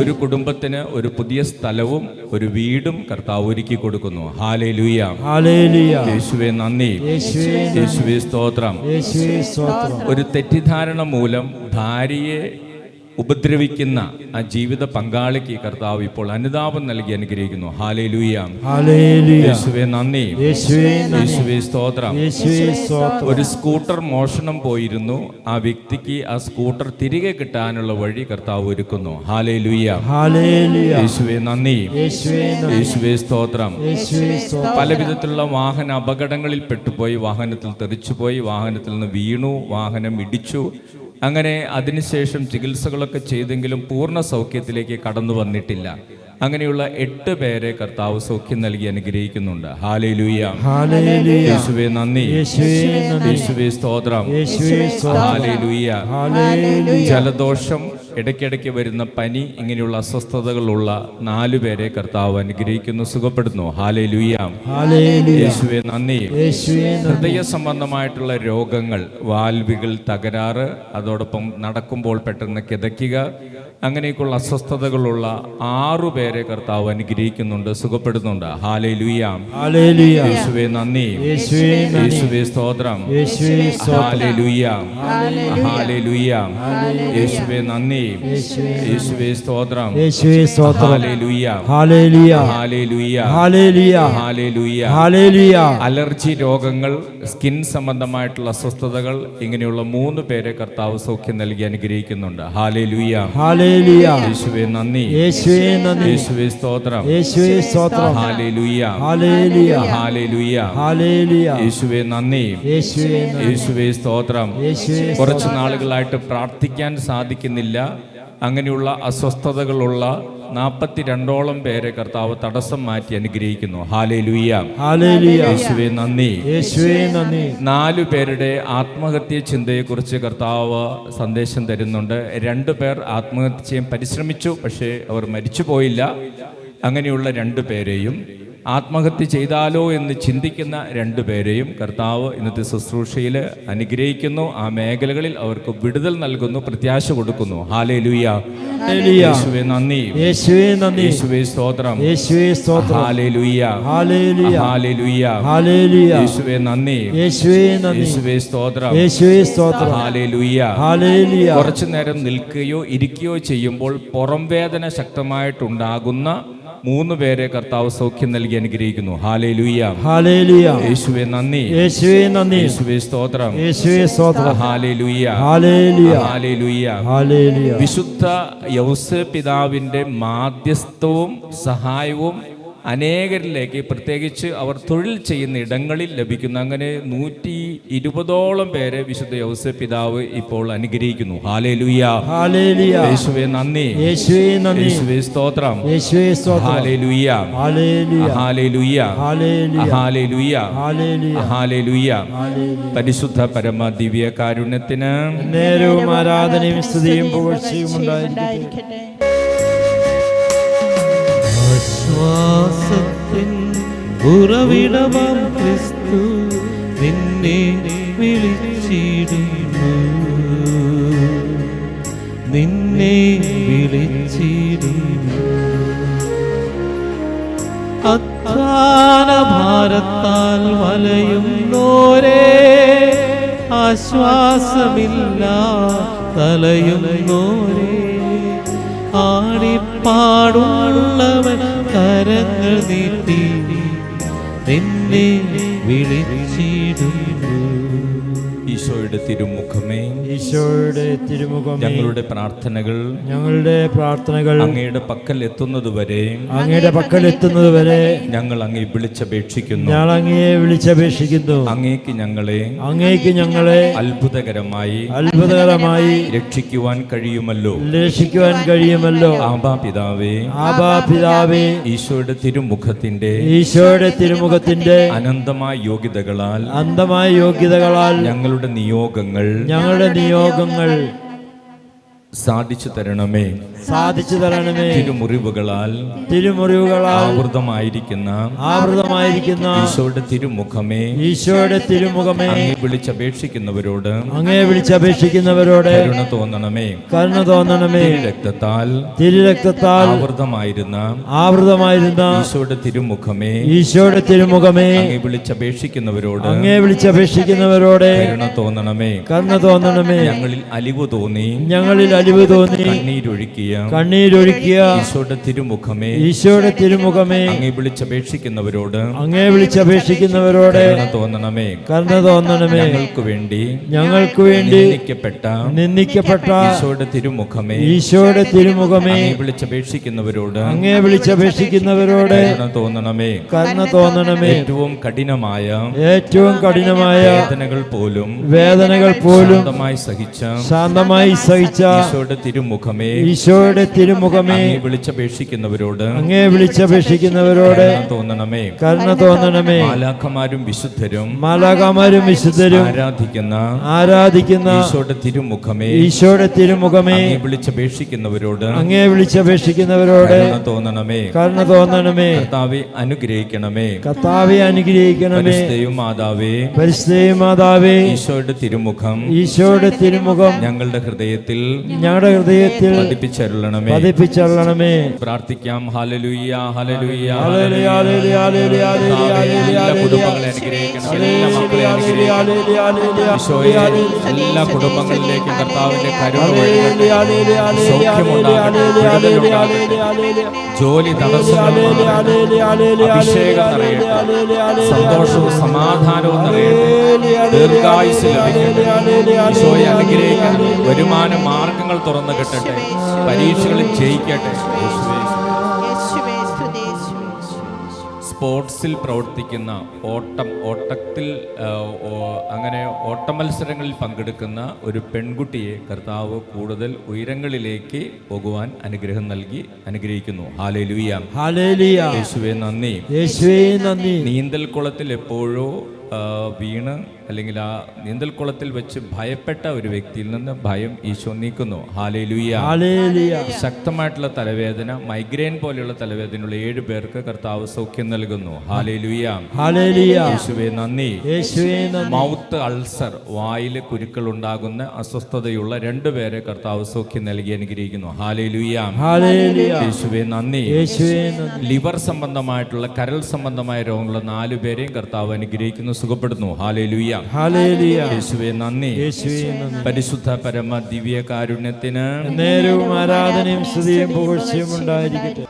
ഒരു കുടുംബത്തിന് ഒരു പുതിയ സ്ഥലവും ഒരു വീടും കർത്താവ് ഒരുക്കി കൊടുക്കുന്നു. ഹല്ലേലൂയ, യേശുവേ നന്ദി, യേശുവേ സ്തോത്രം. ഒരു തെറ്റിദ്ധാരണ മൂലം ഭാര്യയെ ഉപദ്രവിക്കുന്ന ആ ജീവിത പങ്കാളിക്ക് കർത്താവ് ഇപ്പോൾ അനുതാപം നൽകി അനുഗ്രഹിക്കുന്നു. ഹല്ലേലൂയ, യേശുവേ നന്ദി, യേശുവേ സ്തോത്രം. ഒരു സ്കൂട്ടർ മോഷണം പോയിരുന്നു. ആ വ്യക്തിക്ക് ആ സ്കൂട്ടർ തിരികെ കിട്ടാനുള്ള വഴി കർത്താവ് ഒരുക്കുന്നു. ഹല്ലേലൂയ, യേശുവേ നന്ദി, യേശുവേ സ്തോത്രം. പല വിധത്തിലുള്ള വാഹന അപകടങ്ങളിൽ പെട്ടുപോയി, വാഹനത്തിൽ തെറിച്ചുപോയി, വാഹനത്തിൽ നിന്ന് വീണു, വാഹനം ഇടിച്ചു. അങ്ങനെ അതിനുശേഷം ചികിത്സകളൊക്കെ ചെയ്തെങ്കിലും പൂർണ്ണ സൗഖ്യത്തിലേക്ക് കടന്നു വന്നിട്ടില്ല. അങ്ങനെയുള്ള 8 പേരെ കർത്താവ് സൗഖ്യം നൽകി അനുഗ്രഹിക്കുന്നുണ്ട്. ഹല്ലേലൂയ. ഹല്ലേലൂയ. യേശുവേ നന്ദി. യേശുവേ നന്ദി. യേശുവേ സ്തോത്രം. യേശുവേ സ്തോത്രം. ഹല്ലേലൂയ. ഹല്ലേലൂയ. ജലദോഷം, ഇടയ്ക്കിടയ്ക്ക് വരുന്ന പനി, ഇങ്ങനെയുള്ള അസ്വസ്ഥതകളുള്ള 4 പേരെ കർത്താവ് അനുഗ്രഹിക്കുന്നു, സുഖപ്പെടുന്നു. ഹല്ലേലൂയ. ഹല്ലേലൂയ. യേശുവേ നന്ദി. യേശുവേ നന്ദി. ഹൃദയ സംബന്ധമായിട്ടുള്ള രോഗങ്ങൾ, വാൽവുകൾ തകരാറ്, അതോടൊപ്പം നടക്കുമ്പോൾ പെട്ടെന്ന് കിതയ്ക്കുക, അങ്ങനെയൊക്കെയുള്ള അസ്വസ്ഥതകളുള്ള 6 പേരെ കർത്താവ് അനുഗ്രഹിക്കുന്നുണ്ട്, സുഖപ്പെടുന്നുണ്ട്. ഹല്ലേലൂയ. ഹല്ലേലൂയ. യേശുവേ നന്ദി. യേശുവേ നന്ദി. യേശുവേ സ്തോത്രം. യേശുവേ സ്തോത്രം. ഹല്ലേലൂയ. ഹല്ലേലൂയ. യേശുവേ നന്ദി. യേശുവേ സ്തോത്രം. യേശുവേ സ്തോത്രം. Hallelujah. Hallelujah. Hallelujah. Hallelujah. Hallelujah. Hallelujah. Allergy രോഗങ്ങൾ, സ്കിൻ സംബന്ധമായിട്ടുള്ള അസ്വസ്ഥതകൾ, ഇങ്ങനെയുള്ള 3 പേരെ കർത്താവ് സൗഖ്യം നൽകി അനുഗ്രഹിക്കുന്നുണ്ട്. ഹല്ലേലൂയ. ഹല്ലേലൂയ. യേശുവേ നന്ദി. യേശുവേ നന്ദി. യേശുവേ സ്തോത്രം. യേശുവേ സ്തോത്രം. ഹല്ലേലൂയ. ഹല്ലേലൂയ. ഹല്ലേലൂയ. ഹല്ലേലൂയ. യേശുവേ നന്ദി. യേശുവേ നന്ദി. യേശുവേ സ്തോത്രം. യേശുവേ കുറച്ച് നാളുകളായിട്ട് പ്രാർത്ഥിക്കാൻ സാധിക്കുന്നില്ല, അങ്ങനെയുള്ള അസ്വസ്ഥതകളുള്ള 42ഓളം പേരെ കർത്താവ് തടസ്സം മാറ്റി അനുഗ്രഹിക്കുന്നു. ഹല്ലേലൂയ. ഹല്ലേലൂയ. യേശുവേ നന്ദി. യേശുവേ നന്ദി. 4 പേരുടെ ആത്മഹത്യ ചിന്തയെക്കുറിച്ച് കർത്താവ് സന്ദേശം തരുന്നുണ്ട്. 2 പേർ ആത്മഹത്യ ചെയ്യാൻ പരിശ്രമിച്ചു, പക്ഷേ അവർ മരിച്ചു പോയില്ല. അങ്ങനെയുള്ള 2 പേരെയും, ആത്മഹത്യ ചെയ്താലോ എന്ന് ചിന്തിക്കുന്ന 2 പേരെയും കർത്താവ് ഇന്നത്തെ ശുശ്രൂഷയിൽ അനുഗ്രഹിക്കുന്നു. ആ മേഖലകളിൽ അവർക്ക് വിടുതൽ നൽകുന്നു, പ്രത്യാശ കൊടുക്കുന്നു. ഹല്ലേലൂയ. യേശുവേ നന്ദി. യേശുവേ നന്ദി. യേശുവേ സ്തോത്രം. യേശുവേ സ്തോത്രം. ഹല്ലേലൂയ. ഹല്ലേലൂയ. ഹല്ലേലൂയ. ഹല്ലേലൂയ. യേശുവേ നന്ദി. യേശുവേ നന്ദി. യേശുവേ സ്തോത്രം. യേശുവേ സ്തോത്രം. ഹല്ലേലൂയ. ഹല്ലേലൂയ. കുറച്ചു നേരം നിൽക്കുകയോ ഇരിക്കുകയോ ചെയ്യുമ്പോൾ പുറം വേദന ശക്തമായിട്ടുണ്ടാകുന്ന 3 പേരെ കർത്താവ് സൗഖ്യം നൽകി അനുഗ്രഹിക്കുന്നു. ഹല്ലേലൂയ. ഹല്ലേലൂയ. യേശുവേ നന്ദി. യേശുവേ നന്ദി. യേശുവേ സ്തോത്രം. യേശുവേ സ്തോത്രം. ഹല്ലേലൂയ. ഹല്ലേലൂയ. ഹല്ലേലൂയ. ഹല്ലേലൂയ. വിശുദ്ധ യൗസേപ്പ് പിതാവിന്റെ മാധ്യസ്ഥവും സഹായവും അനേകരിലേക്ക്, പ്രത്യേകിച്ച് അവർ തൊഴിൽ ചെയ്യുന്ന ഇടങ്ങളിൽ ലഭിക്കുന്ന, അങ്ങനെ 120ഓളം പേരെ വിശുദ്ധ യൗസേപ്പ് പിതാവ് ഇപ്പോൾ അനുഗ്രഹിക്കുന്നു. ഹല്ലേലൂയ. ഹല്ലേലൂയ. യേശുവേ നന്ദി. യേശുവേ നന്ദി. യേശുവേ സ്തോത്രം. യേശുവേ സ്തോത്രം. Hallelujah. Hallelujah. Hallelujah. Hallelujah. Hallelujah. Hallelujah. Hallelujah. Hallelujah. പരിശുദ്ധ പരമ ദിവ്യ കാരുണ്യത്തിന് നേരവും ആരാധനയും സ്തുതിയും പുകഴ്ചയും ഉണ്ടായിരിക്കട്ടെ. ആശ്വാസത്തിൻ ഉറവിടമാം ക്രിസ്തു നിന്നെ വിളിച്ചിടുന്നു, നിന്നെ വിളിച്ചിടുന്നു. അധ്വാന ഭാരത്താൽ വലയുന്നോരേ, ആശ്വാസമില്ല തലയുന്നോരേ, ആടിപ്പാടുള്ളവൻ കരങ്ങൾ നീട്ടി നിന്നെ വിളിച്ചിടുന്നു. ഈശോയുടെ തിരുമുഖമേ, ഈശോയുടെ തിരുമുഖമേ, ഞങ്ങളുടെ പ്രാർത്ഥനകൾ അങ്ങയുടെ പക്കൽ എത്തുന്നതുവരെ ഞങ്ങൾ അങ്ങേ വിളിച്ചപേക്ഷിക്കുന്നു. അങ്ങേക്ക് ഞങ്ങളെ അത്ഭുതകരമായി രക്ഷിക്കുവാൻ കഴിയുമല്ലോ. ആബാ പിതാവേ, ഈശോയുടെ തിരുമുഖത്തിന്റെ അനന്തമായ യോഗ്യതകളാൽ ഞങ്ങളുടെ നിയോഗങ്ങൾ സാധിച്ചു തരണമേ. തിരുമുറിവുകളാൽ ആവൃതമായിരിക്കുന്ന ഈശോയുടെ തിരുമുഖമേ, അങ്ങേ വിളിച്ചപേക്ഷിക്കുന്നവരോട് കരുണ തോന്നണമേ. തിരുരക്തത്താൽ ആവൃതമായിരുന്ന ഈശോയുടെ തിരുമുഖമേ, അങ്ങേ വിളിച്ചപേക്ഷിക്കുന്നവരോട് കരുണ തോന്നണമേ. ഞങ്ങളിൽ അലിവ് തോന്നി കണ്ണീരൊഴുക്കിയ ഈശോയുടെ തിരുമുഖമേ, അങ്ങേ വിളിച്ചപേക്ഷിക്കുന്നവരോട് കരുണ തോന്നണമേ. ഞങ്ങൾക്ക് വേണ്ടി നിന്ദിക്കപ്പെട്ട ഈശോയുടെ തിരുമുഖമേ, അങ്ങേ വിളിച്ചപേക്ഷിക്കുന്നവരോട് കരുണ തോന്നണമേ. ഏറ്റവും കഠിനമായ വേദനകൾ പോലും ശാന്തമായി സഹിച്ച ഈശോയുടെ തിരുമുഖമേ ഈശോയുടെ തിരുമുഖമേ അങ്ങേ വിളിച്ചപേക്ഷിക്കുന്നവരോട് അങ്ങേ വിളിച്ചപേക്ഷിക്കുന്നവരോട് കരുണ തോന്നണമേ. കരുണ തോന്നണമേ. മാലാഖമാരും വിശുദ്ധരും മാലാഖമാരും വിശുദ്ധരും ആരാധിക്കുന്ന ഈശോയുടെ തിരുമുഖമേ ഈശോയുടെ തിരുമുഖമേ അങ്ങേ വിളിച്ചപേക്ഷിക്കുന്നവരോട് അങ്ങേ വിളിച്ചപേക്ഷിക്കുന്നവരോട് കരുണ തോന്നണമേ. കരുണ തോന്നണമേ. കർത്താവെ അനുഗ്രഹിക്കണമേ. കർത്താവെ അനുഗ്രഹിക്കണമേ. പരിശുദ്ധയും മാതാവേ പരിശുദ്ധ മാതാവേ ഈശോയുടെ തിരുമുഖം ഈശോയുടെ തിരുമുഖം ഞങ്ങളുടെ ഹൃദയത്തിൽ പതിപ്പിച്ചരുളണമേ. പ്രാർത്ഥിക്കാം. Hallelujah hallelujah hallelujah hallelujah hallelujah എല്ലാ കുടുംബങ്ങളെ അനുഗ്രഹിക്കണം. എല്ലാ മക്കളെ അനുഗ്രഹിക്കണം. ഈശോയെ എല്ലാ കുടുംബങ്ങളിലേക്കും കർത്താവിന്റെ കരുണ ഒഴുകട്ടെ. സൗഖ്യമുണ്ടാകട്ടെ. വിടുതലുണ്ടാകട്ടെ. ജോലി തടസ്സങ്ങൾ മാറട്ടെ. അഭിഷേകം നിറയട്ടെ. സന്തോഷവും സമാധാനവും നിറയട്ടെ. ദീർഘായുസ് ലഭിക്കട്ടെ. ഈശോയെ അനുഗ്രഹിക്കണം. വരുമാന മാർഗങ്ങൾ തുറന്നു കിട്ടട്ടെ. പരീക്ഷകളിൽ ജയിക്കട്ടെ. സ്പോർട്സിൽ പ്രവർത്തിക്കുന്ന ഓട്ടത്തിൽ അങ്ങനെ ഓട്ടമത്സരങ്ങളിൽ പങ്കെടുക്കുന്ന ഒരു പെൺകുട്ടിയെ കർത്താവ് കൂടുതൽ ഉയരങ്ങളിലേക്ക് പോകുവാൻ അനുഗ്രഹം നൽകി അനുഗ്രഹിക്കുന്നു. Hallelujah hallelujah. യേശുവേ നന്ദി. യേശുവേ നന്ദി. നീന്തൽക്കുളത്തിൽ എപ്പോഴോ വീണ് അല്ലെങ്കിൽ ആ നീന്തൽക്കുളത്തിൽ വെച്ച് ഭയപ്പെട്ട ഒരു വ്യക്തിയിൽ നിന്ന് ഭയം ഈശോ നീക്കുന്നു. ഹല്ലേലൂയ. ശക്തമായിട്ടുള്ള തലവേദന, മൈഗ്രെയിൻ പോലെയുള്ള തലവേദനയുള്ള 7 പേർക്ക് കർത്താവ് സൗഖ്യം നൽകുന്നു. ഹല്ലേലൂയ. യേശുവേ നന്ദി. മൗത്ത് അൾസർ, വായില് കുരുക്കൾ ഉണ്ടാകുന്ന അസ്വസ്ഥതയുള്ള 2 പേരെ കർത്താവ് സൗഖ്യം നൽകി അനുഗ്രഹിക്കുന്നു. ഹല്ലേലൂയ. യേശുവേ നന്ദി. ലിവർ സംബന്ധമായിട്ടുള്ള കരൾ സംബന്ധമായ രോഗങ്ങളുള്ള 4 പേരെയും കർത്താവ് അനുഗ്രഹിക്കുന്നു, സുഖപ്പെടുന്നു. ഹല്ലേലൂയ. യേശുവേ നന്ദി. പരിശുദ്ധ പരമ ദിവ്യ കാരുണ്യത്തിന് നേരവും ആരാധനയും സ്തുതിയും പുകഴ്ചയും ഉണ്ടായിരിക്കട്ടെ.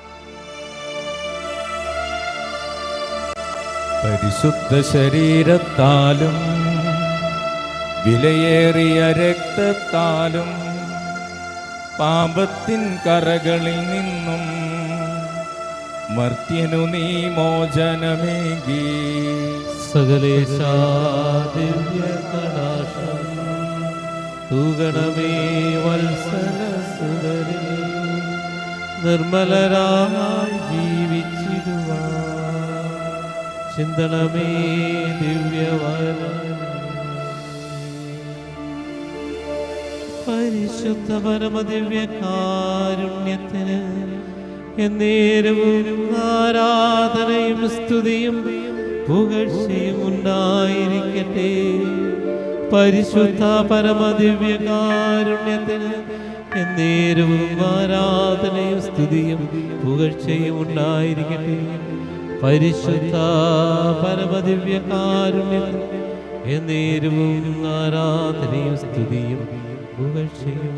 പരിശുദ്ധ ശരീരത്താലും വിലയേറിയ രക്തത്താലും പാപത്തിൻ കറകളിൽ നിന്നും മർത്യനു നീ മോചനമേകി. സകലേശാ ദിവ്യ കടാക്ഷം തൂകണമേ വത്സലസുതരിൽ നിർമ്മലരായി ജീവിച്ചിടുവാൻ ചിന്തണമേ ദിവ്യവരം. പരിശുദ്ധ പരമദിവ്യ കാരുണ്യത്തിന് എന്നേരവും ആരാധനയും സ്തുതിയും പുകഴ്ചയും ഉണ്ടായിരിക്കട്ടെ. പരിശുദ്ധ പരമദിവ്യ കാരുണ്യത്തിന് എന്നേരവും ആരാധനയും സ്തുതിയും പുകഴ്ചയും ഉണ്ടായിരിക്കട്ടെ. പരിശുദ്ധ പരമദിവ്യ കാരുണ്യത്തിന് എന്നേരവും ആരാധനയും സ്തുതിയും പുകഴ്ചയും